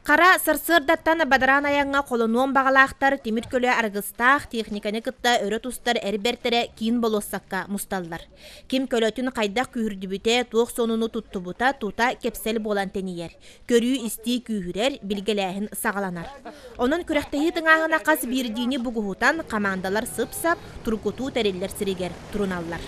Кара сырсырдаттан бадаран аянга колонуон багалаахтар тимир көлө аргыстаах техниканы кытта өрө тустар эрбертере кийин болоссакка мусталлар. Ким көлөтүн кайдак күүрдүбүте туох сонуну туттубута тута кепсел болан тениер. Көрүү истии күүрер билгелээхин сагаланар. Онун күрәхтәһи тыңаһына кас бирдиини бугуһутан командалар сып-сап туркутуу териллер сиригер туруналлар.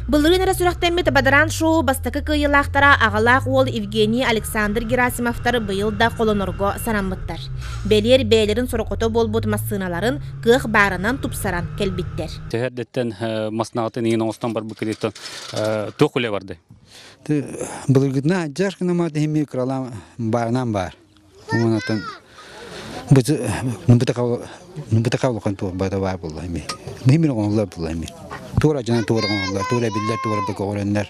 Былырын әрі сүрақтәмет бадаран шоу бастакы кыйылақтара ағалақ ол Евгений Александр Герасимовтар бұйылда қолонорго санамыттар. Белер бәйлерін сұрықото болбут массыналарын кық барынан тупсаран келбиттер. Тәһәрдеттен маснағатын ең оңыстан бар бүкіреттен тоқыле барды. Бұлыргыдна жарқына мады хемей құралам барынан бар. Онатын нұмбыта қавылған туық бада бар бұл әме. Мемір оңылар бұл әме. Тура жана тура оңылар, тура білдер, тура бұқа орындар.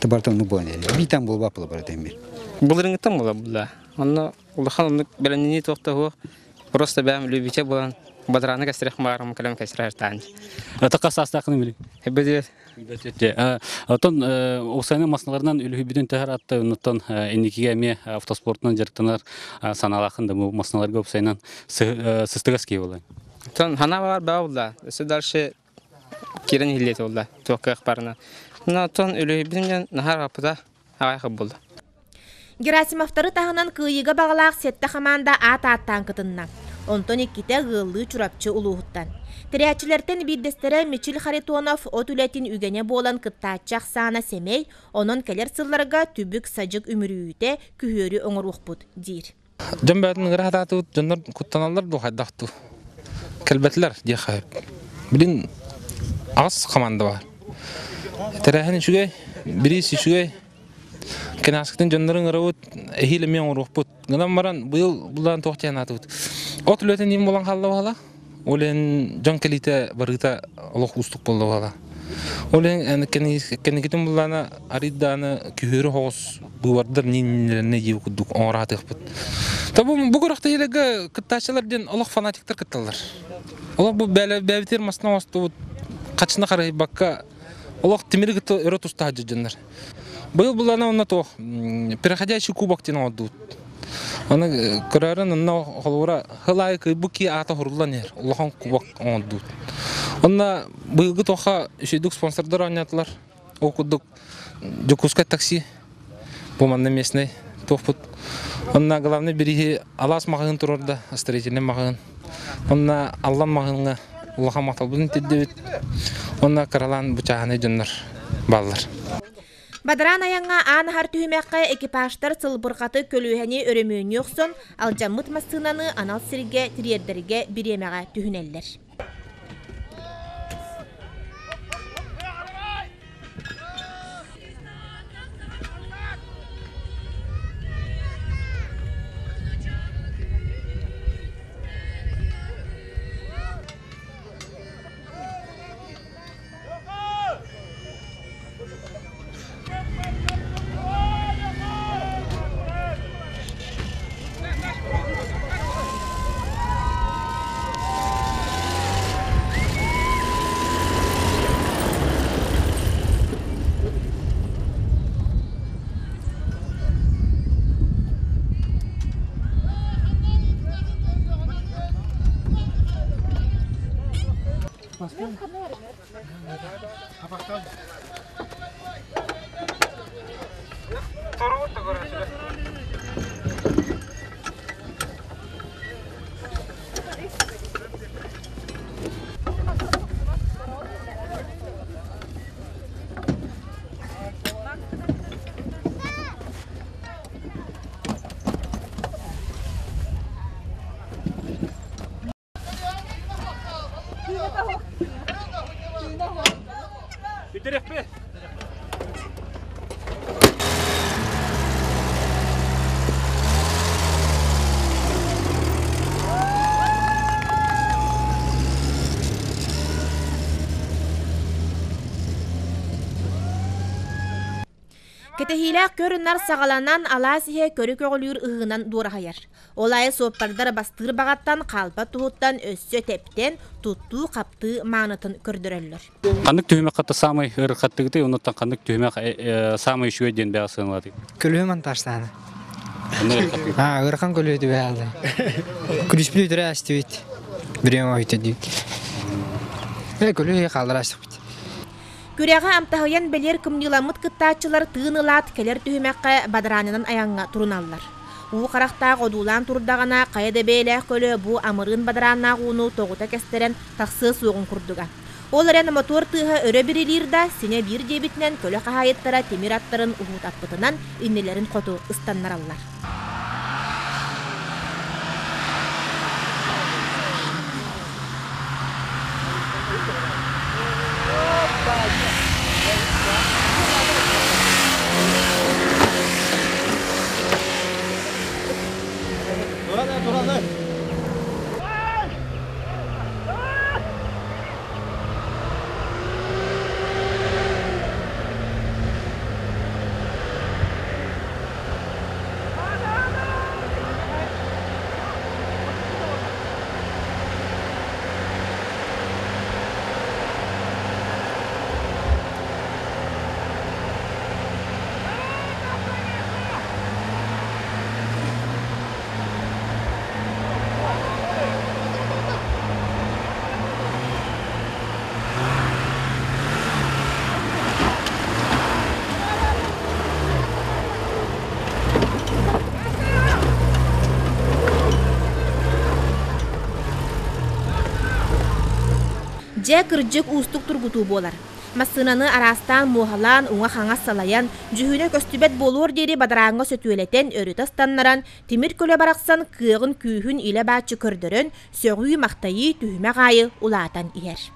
Табартан нұбуан әме. Бейтан бұл бапылы бар әме. Бұлырыңыттан бұла бұла. Онна ұлықан ұмдық бәрінені тоқта хуақ. Просто бәм любите болан. Бадраны кәсірек мағарым кәлем кәсірер тәңді. Тақас астақыны білі? Бәдет. Отон осайны масналарынан үлі бүдін тәһәр атты ұныттан әнекеге әме автоспортынан жарықтанар саналақында бұл масналарға осайынан сыстығас кей олай. Тон хана бар бә олда. Өсі дәрші керен хилет олда. Тоққа әқпарына. Тон үлі бүдінген нахар қапыда ағайқы болды. Герасимовтары тағынан күйігі бағалақ сетті қаманда ат-аттан кытынна. Онтон екките ғылы чурапчы улуғыттан. Тірячілерден биддестері Мичил Харитонов от үлетін үгене болан кыттачақ сана семей, онын келер сылларға түбік сажық үмірүйіте күйері оңыруқ бұд, дейір. Жан бәтін ғырататы ұт, жандар құттаналар дұғайдақты. Кәлбәтілер де қайып. Білін ағыз қаманды бар. Тәрәхін үшіге, бірейсі үшіге, Кенасықтың жандарын ғырауыт, әхейлі мен ұруқ бұд. Ғынан баран бұлдан тоқтиян атуыд. От үлетін ең болан қалды бағала. Олен жан кәлейті барғыта олық ұстық болды бағала. Олен кәнекетін бұлдана аридданы күйері хоғыз бұвардар нейінлеріне ев күддік оңыратық бұд. Табы бұл құрақта елігі күтташылардан олық фанатиктер күтталар. Олық бұл бәбітер масына осты бұд. Қачына қарай баққа олық темірі күтті өрі тұста хаджы жандар. Бұл бұлана онна тоқ, переходящий кубок тена отдут. Оны көрәрін онна қолуыра хылай көйбікі аты ғұрылан ер, ұлақан кубок отдут. Онна бұлғы тоқа үшейдік спонсордар ойнатылар. Оқыдық жүкускай такси, бұманны месіне тоқпыт. Онна главный бірігі алас мағығын тұрырда, строительный мағығын. Онна аллан мағығынға ұлақан мақтал бұдың теддебет. Онна қаралан бұчағаны жонлар балылар. Бадаран аянга аны хар түймәккә экипажтар сылбырқаты көлүһәне өрөмөөн йоксон, ал жаммыт массынаны анал сирге тиреддерге биремәгә түһүнәлләр. Кетехилак көрінар сағаланан аласихе көрі көғілір ұғынан дұрағайар. Олайы соппардар бастыр бағаттан қалпа тұғыттан өссө тептен тұтту қапты маңытын көрдірілір. Қандық түйімек қатты самай ұрқаттығыды, оныттан қандық түйімек самай үшуе ден бәға сығынылады. Көлі монтажтаны. Ұрқан көлі өті бәғалды. Күліспілі үтірі әсті өйті. Бірен ойты дейт. Көлі қалдыр ашық бейт. Күрәға амтағыян бәлер кімнеламыт кыттачылар тығынылат кәлер түйімәққа бадыранынан аяңға тұруналар. Уу қарақтағы одулан тұрдағана қайда бәйләқ көлі бұ амырын бадыранна ғуыну тоғыта кәстерен тақсы соғын құрдыға. Ол әрен мотор тыға өрі бірілерді сене бір дебітінен көлі қағайыттара темір аттарын ұғыт аппытынан иннелерін қоту ұстаннаралар. Жә кырджык устук тургуту болар. Масынаны арастан мухалан уңа хаңа салаян, жүхүнө көстүбет болуор дери бадараңга сөтүелетен өрүтастаннаран, темир көлө барақсан кыгын күйхүн иле бачы көрдөрөн, сөгүй мактайы түһүмө гайы улаатан иер.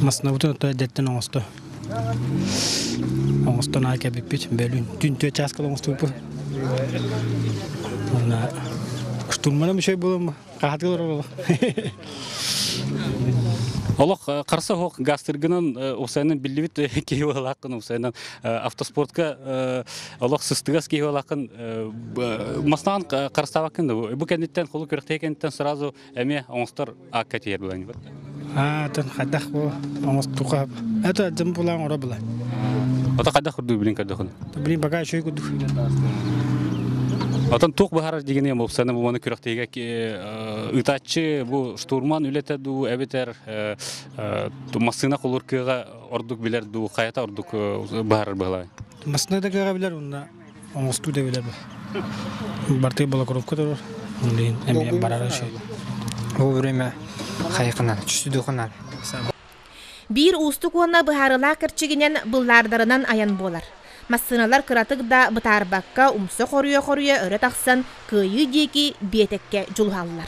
Masnavutun to detten osto. Osto na ke bipit belun. Dün to chaskal osto bu. Ona штурмана bir şey bulunma. Kahatgılar ola. Олох қарса хоқ гастыргынан осайнан билбит кейвалақын осайнан автоспортка олох сыстыгас кейвалақын мастан қарстабақын бу кенеттен қолу көректе кенеттен сразу эме оңстар аккатер булан бар. Тан хадах бу оңстука. Это жым булан ора була. Ата хадах урду билин кадахын. Билин бага шой куду. Atan toq bahar degene mopsana bu mana körəktəyə ıtaçı bu штурман үлетə du əbətər masına qolur kığa orduk bilər du qayata orduk bahar bağlay. Masına da kığa bilər onda oңсту da bilər. Bartı balakrovka da var. Ondan əmə barara şey. O время qayıqına düşdü qonar. Bir устук ona baharıla kırçıginen bıllardarından ayan bolar. Masınalar kıratık da bıtarbakka umsa koruya öre taqsan kıyı deki betekke julhallar.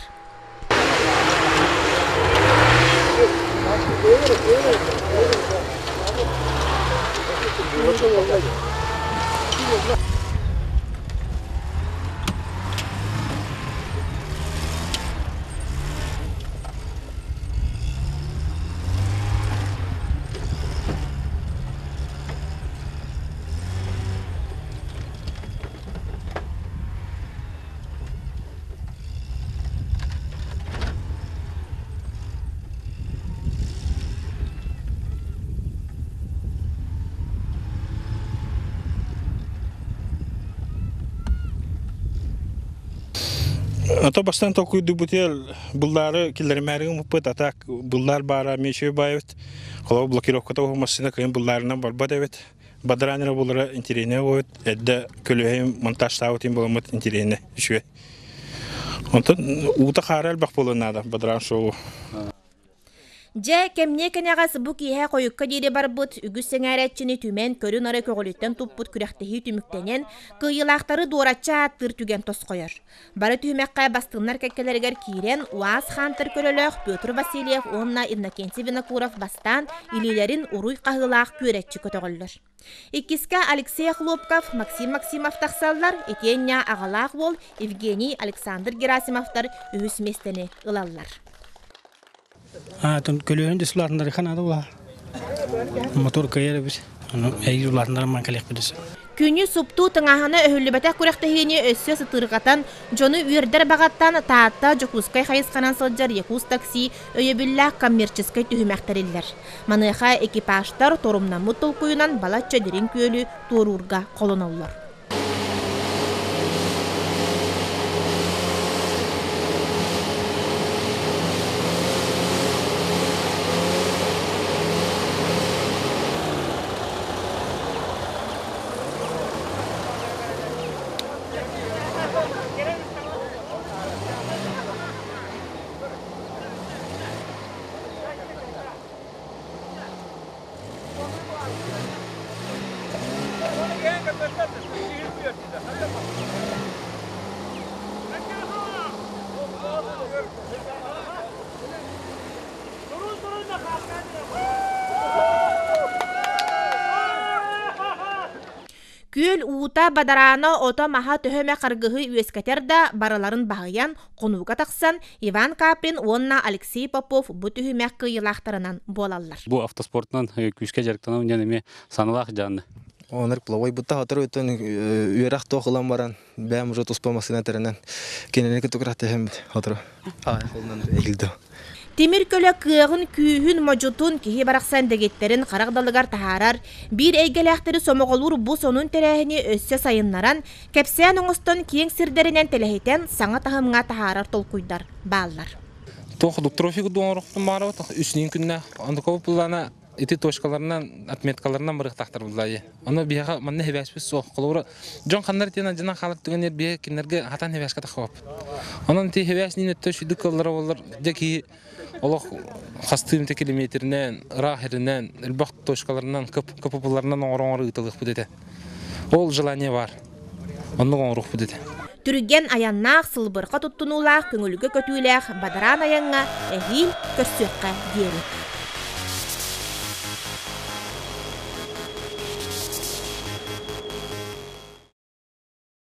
Ата бастан толкуйду бутел буллары киллермәргә мупыт атак буллар бара меше байвет. Кала блокировката олмасына кайын булларынан барбат эбет. Бадранера буллары интерене вот эдде көлөһем монтаж таутин буламыт интерене ишве. Онтон ута харал бак болонада бадран шоу. Же кемне кенегас бу киһэ койукка дири барбыт үгүс сеңәрәтчини түмен көрүн ары көголүттен туппут күрәхтеһи түмүктенен кыйылактары дуорача аттыр түген тоскоyor. Бары түмәккә бастыннар кеккелергер кирен Уаз хантыр көрөлөх Петр Васильев онна Иннокентий Винокуров бастан илилерин уруй кагылак күрәтчи көтөгөллөр. Иккиска Алексей Хлопков, Максим Максимов тахсаллар, Этенья Агалах бол, Евгений Александр Герасимовтар үгүс местени ылаллар. Тон көлөһөн дэ суларындар ханада була. Мотор кайыр бис. Әйгер уларындар манкалек бидес. Күнү супту тыңаһаны өһүллүбәтә күрәхтәһине өссө сытыргатан, жону үрдер багаттан таатта Жокускай хайысканан сылжар Якус такси өйөбүллә коммерческой түһүмәхтәрилләр. Маныха экипаждар торумнан мутул куюнан балачча дерин күөлү турурга колоналлар. Күл uuta badarana ото маха төһөмө каргыһы үескетерда бараларын багыян конуга таксан Иван Каприн онна Алексей Попов бу төһөмө кыйылактарынан болаллар. Бу автоспорттан күшкә жарыктан неме саналак жанны. Онар плавай бутта хатыр өтөн үерак тохылан баран бәм уже туспамасына теренен кенене кетүгрәтә һәм хатыр. Колнан элдо. Темир көлө кыгын күйүн можутун кихи бараксан дегеттерин карагдалыгар тахарар, бир эйгелектери сомоголур бу сонун терехини өссө сайыннаран, кепсен оңостон киң сирдеринен телехитен саңа тахымга тахарар толкуйдар, бааллар. Тохдук трофик дуңоруктун бары үснүн күннә андыков булана эти точкаларынан отметкаларынан бырыктактар буллай. Аны бияга манна хебәспес сох кылыры. Жон ханнар тена жана халык түгенер бие кинерге хатан хебәскә тахып. Анын те хебәсни нетте шүдүк кыллары болар деки Олох хастым километрнен, рахирнен, элбак точкаларынан, капыларынан оңоры ытылык бүдете. Ол желание бар. Онны оңорук бүдете. Түрген аяннақ сылбырқа туттунулақ, көңілгі көтүйләқ, бадаран аянға, әхил көссөкқа дері.